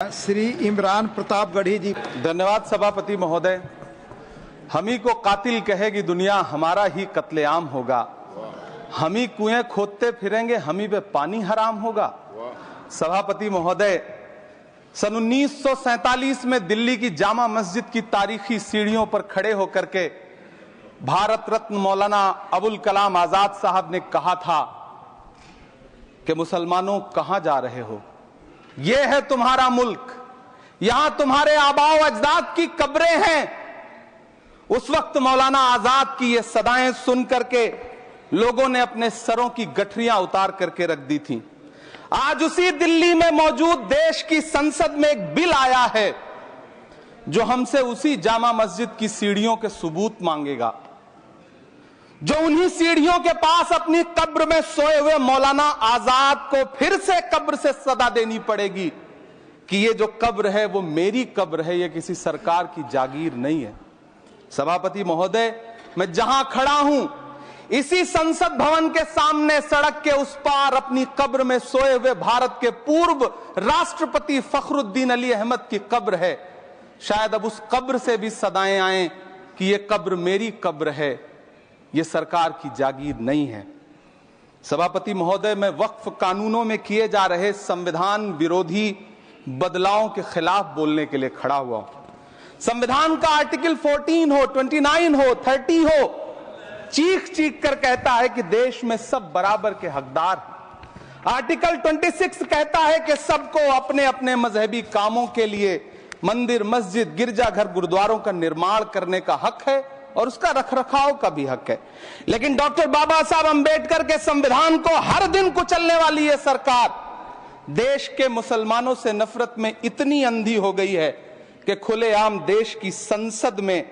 श्री इमरान प्रतापगढ़ी जी। धन्यवाद सभापति महोदय। हम ही को कातिल कहेगी दुनिया, हमारा ही कत्लेआम होगा। हम ही कुएं खोदते फिरेंगे, हम ही पे पानी हराम होगा। सभापति महोदय, सन 1947 में दिल्ली की जामा मस्जिद की तारीखी सीढ़ियों पर खड़े होकर के भारत रत्न मौलाना अबुल कलाम आजाद साहब ने कहा था कि मुसलमानों कहां जा रहे हो, ये है तुम्हारा मुल्क, यहां तुम्हारे आबाओ अजदाद की कब्रें हैं। उस वक्त मौलाना आजाद की ये सदाएं सुन करके लोगों ने अपने सरों की गठरियां उतार करके रख दी थी। आज उसी दिल्ली में मौजूद देश की संसद में एक बिल आया है जो हमसे उसी जामा मस्जिद की सीढ़ियों के सबूत मांगेगा, जो उन्हीं सीढ़ियों के पास अपनी कब्र में सोए हुए मौलाना आजाद को फिर से कब्र से सदा देनी पड़ेगी कि ये जो कब्र है वो मेरी कब्र है, ये किसी सरकार की जागीर नहीं है। सभापति महोदय, मैं जहां खड़ा हूं इसी संसद भवन के सामने सड़क के उस पार अपनी कब्र में सोए हुए भारत के पूर्व राष्ट्रपति फखरुद्दीन अली अहमद की कब्र है। शायद अब उस कब्र से भी सदाएं आए कि ये कब्र मेरी कब्र है, ये सरकार की जागीर नहीं है। सभापति महोदय, मैं वक्फ कानूनों में किए जा रहे संविधान विरोधी बदलावों के खिलाफ बोलने के लिए खड़ा हुआ हूं। संविधान का आर्टिकल 14 हो, 29 हो, 30 हो, चीख चीख कर कहता है कि देश में सब बराबर के हकदार हैं। आर्टिकल 26 कहता है कि सबको अपने अपने मजहबी कामों के लिए मंदिर, मस्जिद, गिरजाघर, गुरुद्वारों का निर्माण करने का हक है और उसका रखरखाव का भी हक है। लेकिन डॉक्टर बाबा साहब अंबेडकर के संविधान को हर दिन कुचलने वाली ये सरकार देश के मुसलमानों से नफरत में इतनी अंधी हो गई है कि खुलेआम देश की संसद में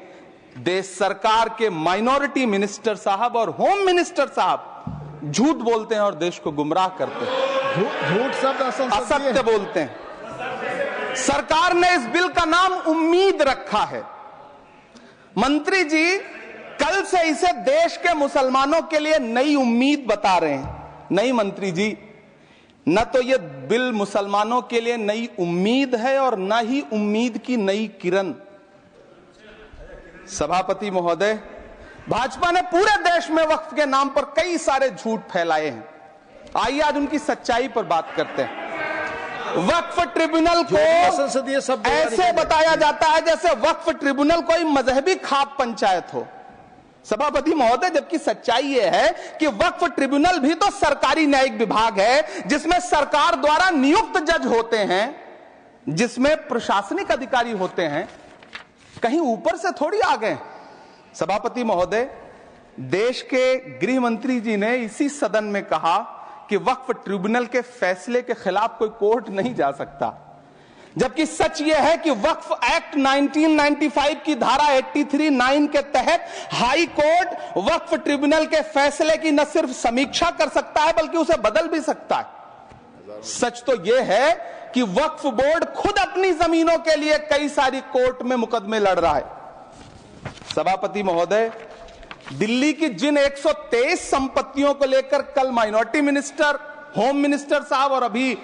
देश सरकार के माइनॉरिटी मिनिस्टर साहब और होम मिनिस्टर साहब झूठ बोलते हैं और देश को गुमराह करते हैं। झूठ शब्द असत्य बोलते हैं। सरकार ने इस बिल का नाम उम्मीद रखा है। मंत्री जी कल से इसे देश के मुसलमानों के लिए नई उम्मीद बता रहे हैं। नहीं मंत्री जी, न तो ये बिल मुसलमानों के लिए नई उम्मीद है और न ही उम्मीद की नई किरण। सभापति महोदय, भाजपा ने पूरे देश में वक्फ के नाम पर कई सारे झूठ फैलाए हैं। आइए आज उनकी सच्चाई पर बात करते हैं। वक्फ ट्रिब्यूनल को ऐसे बताया जाता है जैसे वक्फ ट्रिब्यूनल कोई मजहबी खाप पंचायत हो। सभापति महोदय, जबकि सच्चाई यह है कि वक्फ ट्रिब्यूनल भी तो सरकारी न्यायिक विभाग है जिसमें सरकार द्वारा नियुक्त जज होते हैं, जिसमें प्रशासनिक अधिकारी होते हैं, कहीं ऊपर से थोड़ी आ गए। सभापति महोदय, देश के गृह मंत्री जी ने इसी सदन में कहा कि वक्फ ट्रिब्यूनल के फैसले के खिलाफ कोई कोर्ट नहीं जा सकता, जबकि सच यह है कि वक्फ एक्ट 1995 की धारा 83(9) के तहत हाई कोर्ट वक्फ ट्रिब्यूनल के फैसले की न सिर्फ समीक्षा कर सकता है बल्कि उसे बदल भी सकता है। सच तो यह है कि वक्फ बोर्ड खुद अपनी जमीनों के लिए कई सारी कोर्ट में मुकदमे लड़ रहा है। सभापति महोदय, दिल्ली की जिन 123 संपत्तियों को लेकर कल माइनॉरिटी मिनिस्टर, होम मिनिस्टर साहब और अभी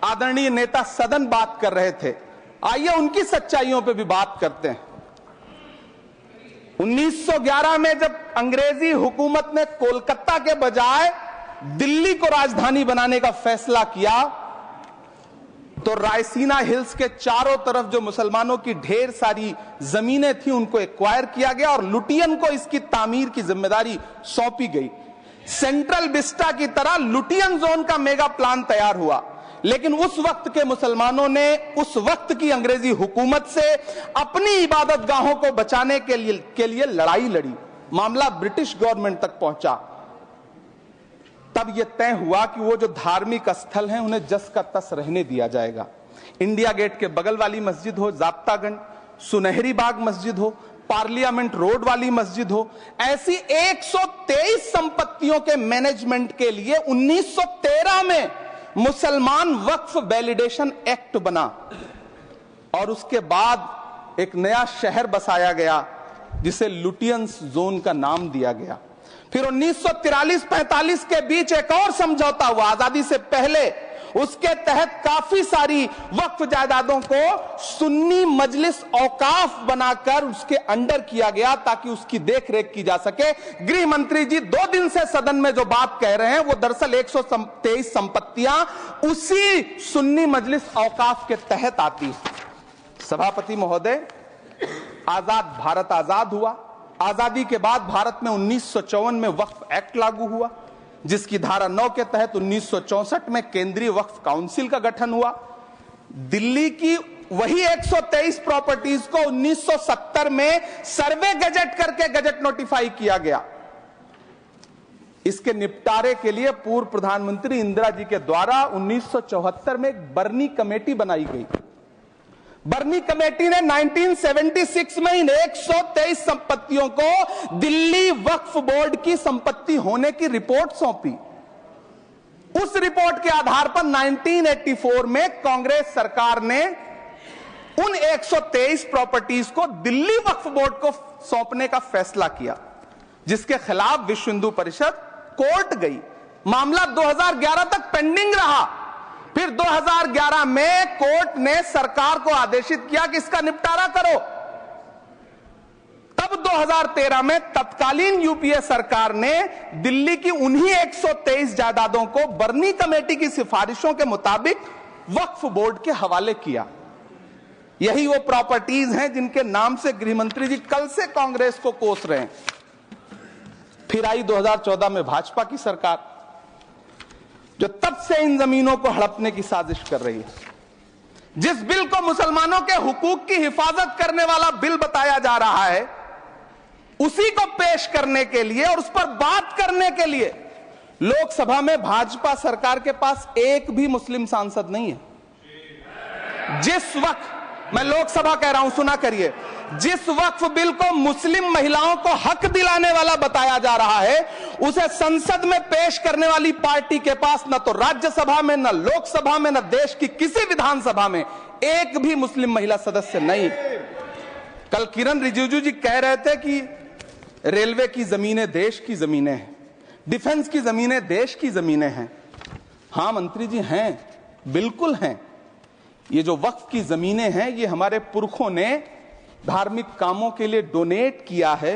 आदरणीय नेता सदन बात कर रहे थे, आइए उनकी सच्चाइयों पे भी बात करते हैं। 1911 में जब अंग्रेजी हुकूमत ने कोलकाता के बजाय दिल्ली को राजधानी बनाने का फैसला किया तो रायसीना हिल्स के चारों तरफ जो मुसलमानों की ढेर सारी जमीनें थी उनको एक्वायर किया गया और लुटियन को इसकी तामीर की जिम्मेदारी सौंपी गई। सेंट्रल विस्टा की तरह लुटियन जोन का मेगा प्लान तैयार हुआ, लेकिन उस वक्त के मुसलमानों ने उस वक्त की अंग्रेजी हुकूमत से अपनी इबादत गाहों को बचाने के लिए लड़ाई लड़ी। मामला ब्रिटिश गवर्नमेंट तक पहुंचा। तब यह तय हुआ कि वो जो धार्मिक स्थल हैं उन्हें जस का तस रहने दिया जाएगा। इंडिया गेट के बगल वाली मस्जिद हो, जाप्तागंज, सुनहरी बाग मस्जिद हो, पार्लियामेंट रोड वाली मस्जिद हो, ऐसी 123 संपत्तियों के मैनेजमेंट के लिए 1913 में मुसलमान वक्फ वैलिडेशन एक्ट बना और उसके बाद एक नया शहर बसाया गया जिसे लुटियंस जोन का नाम दिया गया। फिर 1943-45 के बीच एक और समझौता हुआ। आजादी से पहले उसके तहत काफी सारी वक्फ जायदादों को सुन्नी मजलिस औकाफ बनाकर उसके अंडर किया गया ताकि उसकी देखरेख की जा सके। गृह मंत्री जी 2 दिन से सदन में जो बात कह रहे हैं वो दरअसल 123 संपत्तियां उसी सुन्नी मजलिस औकाफ के तहत आती है। सभापति महोदय, आजाद भारत आजाद हुआ। आजादी के बाद भारत में 1954 में वक्फ एक्ट लागू हुआ, जिसकी धारा 9 के तहत 1964 में केंद्रीय वक्फ काउंसिल का गठन हुआ। दिल्ली की वही 123 प्रॉपर्टीज को 1970 में सर्वे गजट करके गजट नोटिफाई किया गया। इसके निपटारे के लिए पूर्व प्रधानमंत्री इंदिरा जी के द्वारा 1974 में एक बर्नी कमेटी बनाई गई। बर्नी कमेटी ने 1976 में इन 123 संपत्तियों को दिल्ली वक्फ बोर्ड की संपत्ति होने की रिपोर्ट सौंपी। उस रिपोर्ट के आधार पर 1984 में कांग्रेस सरकार ने उन 123 प्रॉपर्टीज को दिल्ली वक्फ बोर्ड को सौंपने का फैसला किया, जिसके खिलाफ विश्व हिंदू परिषद कोर्ट गई। मामला 2011 तक पेंडिंग रहा। फिर 2011 में कोर्ट ने सरकार को आदेशित किया कि इसका निपटारा करो। तब 2013 में तत्कालीन यूपीए सरकार ने दिल्ली की उन्हीं 123 जायदादों को बर्नी कमेटी की सिफारिशों के मुताबिक वक्फ बोर्ड के हवाले किया। यही वो प्रॉपर्टीज हैं जिनके नाम से गृहमंत्री जी कल से कांग्रेस को कोस रहे हैं। फिर आई 2014 में भाजपा की सरकार, जो तब से इन जमीनों को हड़पने की साजिश कर रही है। जिस बिल को मुसलमानों के हुकूक की हिफाजत करने वाला बिल बताया जा रहा है, उसी को पेश करने के लिए और उस पर बात करने के लिए लोकसभा में भाजपा सरकार के पास एक भी मुस्लिम सांसद नहीं है। जिस वक्त, मैं लोकसभा कह रहा हूं, सुना करिए, जिस वक्फ बिल को मुस्लिम महिलाओं को हक दिलाने वाला बताया जा रहा है, उसे संसद में पेश करने वाली पार्टी के पास न तो राज्यसभा में, न लोकसभा में, न देश की किसी विधानसभा में एक भी मुस्लिम महिला सदस्य नहीं। कल किरण रिजिजू जी कह रहे थे कि रेलवे की जमीनें देश की जमीनें हैं, डिफेंस की जमीनें देश की जमीनें हैं। हां मंत्री जी, हैं, बिल्कुल हैं। ये जो वक्फ की जमीनें हैं, ये हमारे पुरखों ने धार्मिक कामों के लिए डोनेट किया है।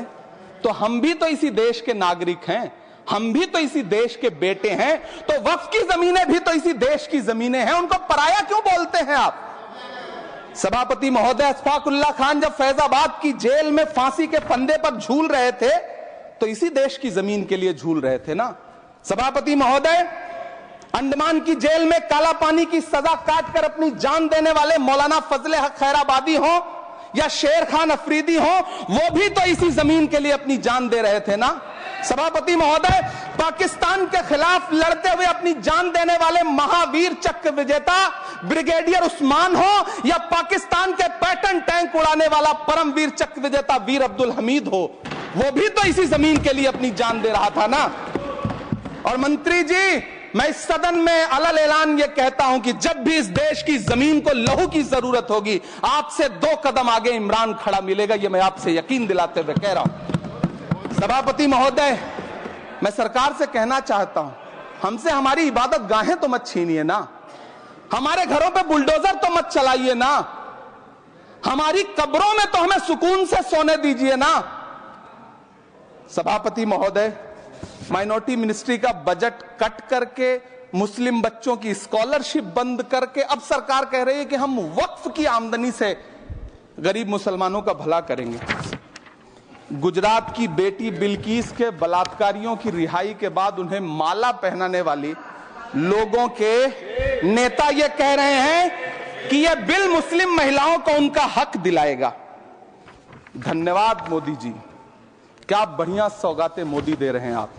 तो हम भी तो इसी देश के नागरिक हैं, हम भी तो इसी देश के बेटे हैं। तो वक्फ की जमीनें भी तो इसी देश की जमीनें हैं, उनको पराया क्यों बोलते हैं आप? सभापति महोदय, अशफाकुल्लाह खान जब फैजाबाद की जेल में फांसी के फंदे पर झूल रहे थे, तो इसी देश की जमीन के लिए झूल रहे थे ना। सभापति महोदय, अंडमान की जेल में काला पानी की सजा काटकर अपनी जान देने वाले मौलाना फजले हक खैराबादी हो या शेर खान अफरीदी हो, वो भी तो इसी जमीन के लिए अपनी जान दे रहे थे ना। सभापति महोदय, पाकिस्तान के खिलाफ लड़ते हुए अपनी जान देने वाले महावीर चक्र विजेता ब्रिगेडियर उस्मान हो या पाकिस्तान के पैटर्न टैंक उड़ाने वाला परमवीर चक्र विजेता वीर अब्दुल हमीद हो, वो भी तो इसी जमीन के लिए अपनी जान दे रहा था ना। और मंत्री जी, मैं इस सदन में अलल ऐलान ये कहता हूं कि जब भी इस देश की जमीन को लहू की जरूरत होगी, आपसे 2 कदम आगे इमरान खड़ा मिलेगा। ये मैं आपसे यकीन दिलाते हुए कह रहा हूं। सभापति महोदय, मैं सरकार से कहना चाहता हूं, हमसे हमारी इबादत गाहें तो मत छीनिए ना, हमारे घरों पे बुलडोजर तो मत चलाइए ना, हमारी कब्रों में तो हमें सुकून से सोने दीजिए ना। सभापति महोदय, माइनॉरिटी मिनिस्ट्री का बजट कट करके, मुस्लिम बच्चों की स्कॉलरशिप बंद करके अब सरकार कह रही है कि हम वक्फ की आमदनी से गरीब मुसलमानों का भला करेंगे। गुजरात की बेटी बिल्किस के बलात्कारियों की रिहाई के बाद उन्हें माला पहनाने वाली लोगों के नेता ये कह रहे हैं कि यह बिल मुस्लिम महिलाओं को उनका हक दिलाएगा। धन्यवाद मोदी जी, क्या बढ़िया सौगातें मोदी दे रहे हैं आप।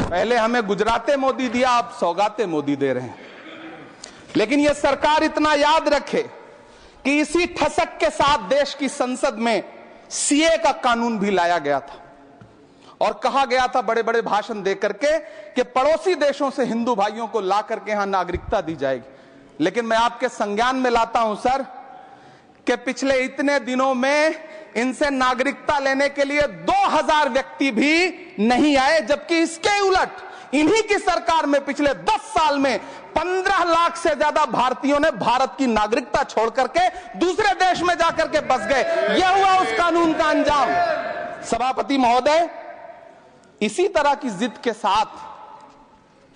पहले हमें गुजराते मोदी दिया, आप सौगाते मोदी दे रहे हैं। लेकिन यह सरकार इतना याद रखे कि इसी ठसक के साथ देश की संसद में सीए का कानून भी लाया गया था और कहा गया था बड़े बड़े भाषण देकर के कि पड़ोसी देशों से हिंदू भाइयों को ला करके यहां नागरिकता दी जाएगी। लेकिन मैं आपके संज्ञान में लाता हूं सर कि पिछले इतने दिनों में इनसे नागरिकता लेने के लिए 2000 व्यक्ति भी नहीं आए, जबकि इसके उलट इन्हीं की सरकार में पिछले 10 साल में 15 लाख से ज्यादा भारतीयों ने भारत की नागरिकता छोड़ करके दूसरे देश में जाकर के बस गए। यह हुआ उस कानून का अंजाम। सभापति महोदय, इसी तरह की जिद के साथ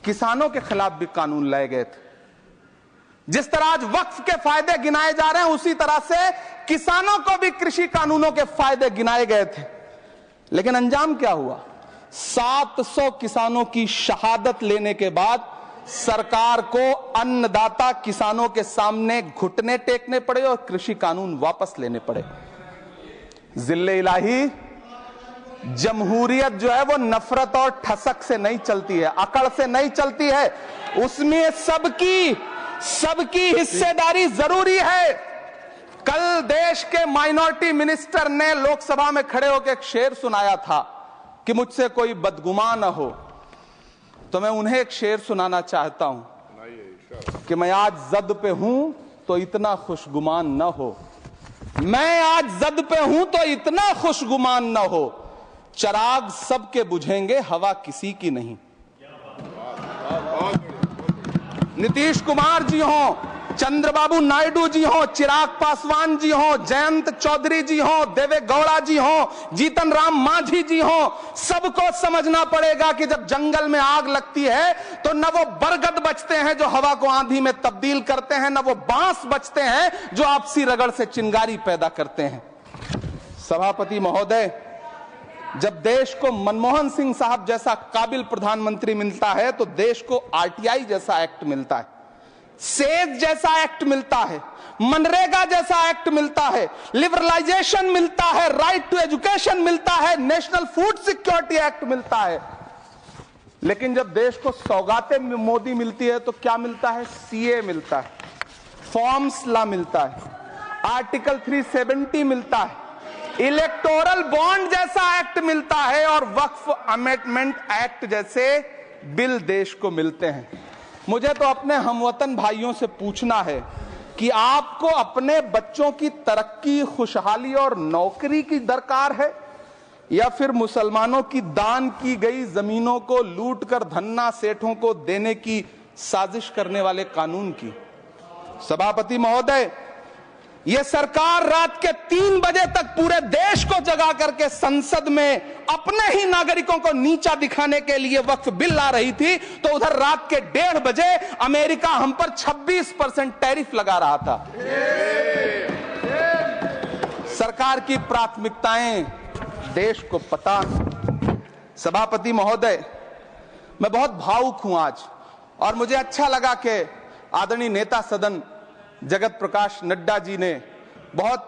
किसानों के खिलाफ भी कानून लाए गए थे। जिस तरह आज वक्फ के फायदे गिनाए जा रहे हैं, उसी तरह से किसानों को भी कृषि कानूनों के फायदे गिनाए गए थे। लेकिन अंजाम क्या हुआ? 700 किसानों की शहादत लेने के बाद सरकार को अन्नदाता किसानों के सामने घुटने टेकने पड़े और कृषि कानून वापस लेने पड़े। जिल्ले इलाही, जमहूरियत जो है वो नफरत और ठसक से नहीं चलती है, अकड़ से नहीं चलती है। उसमें सबकी हिस्सेदारी जरूरी है। कल देश के माइनॉरिटी मिनिस्टर ने लोकसभा में खड़े होकर एक शेर सुनाया था कि मुझसे कोई बदगुमान न हो। तो मैं उन्हें एक शेर सुनाना चाहता हूं कि मैं आज जद पे हूं तो इतना खुशगुमान न हो, मैं आज जद पे हूं तो इतना खुशगुमान न हो, चराग सबके बुझेंगे हवा किसी की नहीं। नीतीश कुमार जी हो, चंद्रबाबू नायडू जी हो, चिराग पासवान जी हो, जयंत चौधरी जी हो, देवे गौड़ा जी हो, जीतन राम मांझी जी हो, सबको समझना पड़ेगा कि जब जंगल में आग लगती है तो न वो बरगद बचते हैं जो हवा को आंधी में तब्दील करते हैं, न वो बांस बचते हैं जो आपसी रगड़ से चिंगारी पैदा करते हैं। सभापति महोदय, जब देश को मनमोहन सिंह साहब जैसा काबिल प्रधानमंत्री मिलता है तो देश को आरटीआई जैसा एक्ट मिलता है, सेज जैसा एक्ट मिलता है, मनरेगा जैसा एक्ट मिलता है, लिबरलाइजेशन मिलता है, राइट टू एजुकेशन मिलता है, नेशनल फूड सिक्योरिटी एक्ट मिलता है। लेकिन जब देश को सौगातें मोदी मिलती है तो क्या मिलता है? सीए मिलता है, फॉर्म्स लॉ मिलता है, आर्टिकल 370 मिलता है, इलेक्टोरल बॉन्ड जैसा एक्ट मिलता है और वक्फ अमेंडमेंट एक्ट जैसे बिल देश को मिलते हैं। मुझे तो अपने हमवतन भाइयों से पूछना है कि आपको अपने बच्चों की तरक्की, खुशहाली और नौकरी की दरकार है या फिर मुसलमानों की दान की गई जमीनों को लूटकर धन्ना सेठों को देने की साजिश करने वाले कानून की? सभापति महोदय, यह सरकार रात के 3 बजे तक पूरे देश को जगा करके संसद में अपने ही नागरिकों को नीचा दिखाने के लिए वक्फ बिल ला रही थी, तो उधर रात के 1:30 बजे अमेरिका हम पर 26% टैरिफ लगा रहा था। सरकार की प्राथमिकताएं देश को पता। सभापति महोदय, मैं बहुत भावुक हूं आज, और मुझे अच्छा लगा कि आदरणीय नेता सदन जगत प्रकाश नड्डा जी ने बहुत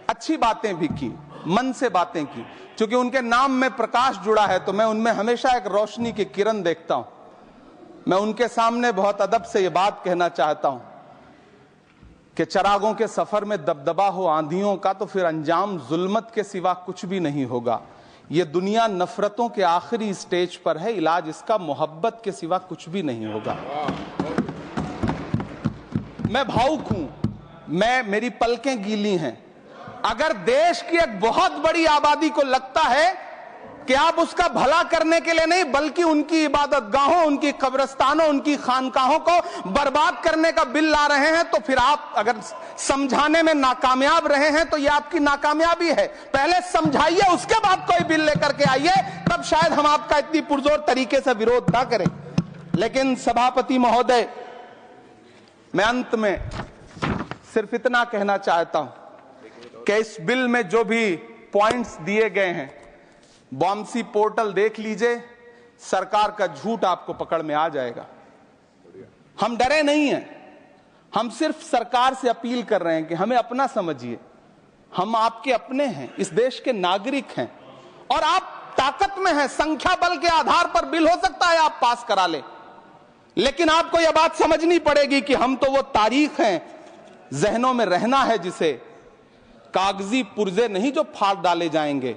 अच्छी बातें भी की, मन से बातें की। क्योंकि उनके नाम में प्रकाश जुड़ा है तो मैं उनमें हमेशा एक रोशनी की किरण देखता हूं। मैं उनके सामने बहुत अदब से यह बात कहना चाहता हूं कि चरागों के सफर में दबदबा हो आंधियों का तो फिर अंजाम जुल्मत के सिवा कुछ भी नहीं होगा। यह दुनिया नफरतों के आखिरी स्टेज पर है, इलाज इसका मोहब्बत के सिवा कुछ भी नहीं होगा। मैं भावुक हूं, मेरी पलकें गीली हैं। अगर देश की एक बहुत बड़ी आबादी को लगता है कि आप उसका भला करने के लिए नहीं बल्कि उनकी इबादतगाहों, उनकी कब्रिस्तानों, उनकी खानकाहों को बर्बाद करने का बिल ला रहे हैं, तो फिर आप अगर समझाने में नाकामयाब रहे हैं तो यह आपकी नाकामयाबी है। पहले समझाइए, उसके बाद कोई बिल लेकर के आइए, तब शायद हम आपका इतनी पुरजोर तरीके से विरोध ना करें। लेकिन सभापति महोदय, मैं अंत में सिर्फ इतना कहना चाहता हूं कि इस बिल में जो भी पॉइंट्स दिए गए हैं, बॉम्सी पोर्टल देख लीजिए, सरकार का झूठ आपको पकड़ में आ जाएगा। हम डरे नहीं हैं, हम सिर्फ सरकार से अपील कर रहे हैं कि हमें अपना समझिए। हम आपके अपने हैं, इस देश के नागरिक हैं और आप ताकत में हैं। संख्या बल के आधार पर बिल हो सकता है आप पास करा ले, लेकिन आपको यह बात समझनी पड़ेगी कि हम तो वो तारीख हैं, जहनों में रहना है जिसे कागजी पुर्जे नहीं जो फाड़ डाले जाएंगे।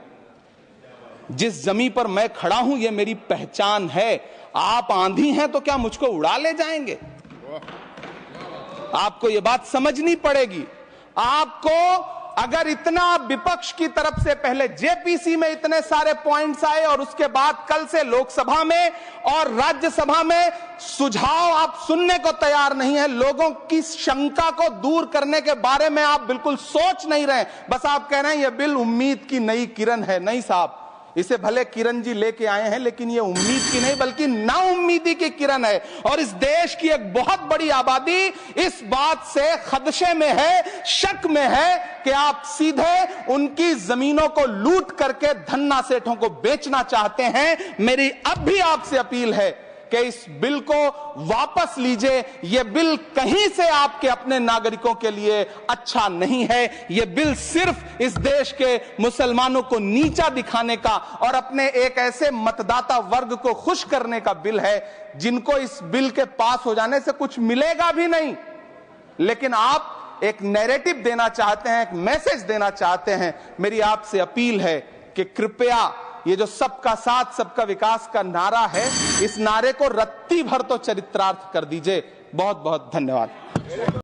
जिस जमीन पर मैं खड़ा हूं यह मेरी पहचान है। आप आंधी हैं तो क्या मुझको उड़ा ले जाएंगे? आपको यह बात समझनी पड़ेगी। आपको अगर इतना विपक्ष की तरफ से पहले जेपीसी में इतने सारे पॉइंट्स आए और उसके बाद कल से लोकसभा में और राज्यसभा में सुझाव आप सुनने को तैयार नहीं है, लोगों की शंका को दूर करने के बारे में आप बिल्कुल सोच नहीं रहे, बस आप कह रहे हैं यह बिल उम्मीद की नई किरण है। नहीं साहब, इसे भले किरण जी लेके आए हैं, लेकिन ये उम्मीद की नहीं बल्कि नाउम्मीदी की किरण है। और इस देश की एक बहुत बड़ी आबादी इस बात से खदशे में है, शक में है कि आप सीधे उनकी जमीनों को लूट करके धन्ना सेठों को बेचना चाहते हैं। मेरी अब भी आपसे अपील है कि इस बिल को वापस लीजिए। यह बिल कहीं से आपके अपने नागरिकों के लिए अच्छा नहीं है। यह बिल सिर्फ इस देश के मुसलमानों को नीचा दिखाने का और अपने एक ऐसे मतदाता वर्ग को खुश करने का बिल है जिनको इस बिल के पास हो जाने से कुछ मिलेगा भी नहीं, लेकिन आप एक नैरेटिव देना चाहते हैं, एक मैसेज देना चाहते हैं। मेरी आपसे अपील है कि कृपया ये जो सबका साथ सबका विकास का नारा है, इस नारे को रत्ती भर तो चरित्रार्थ कर दीजिए। बहुत बहुत धन्यवाद।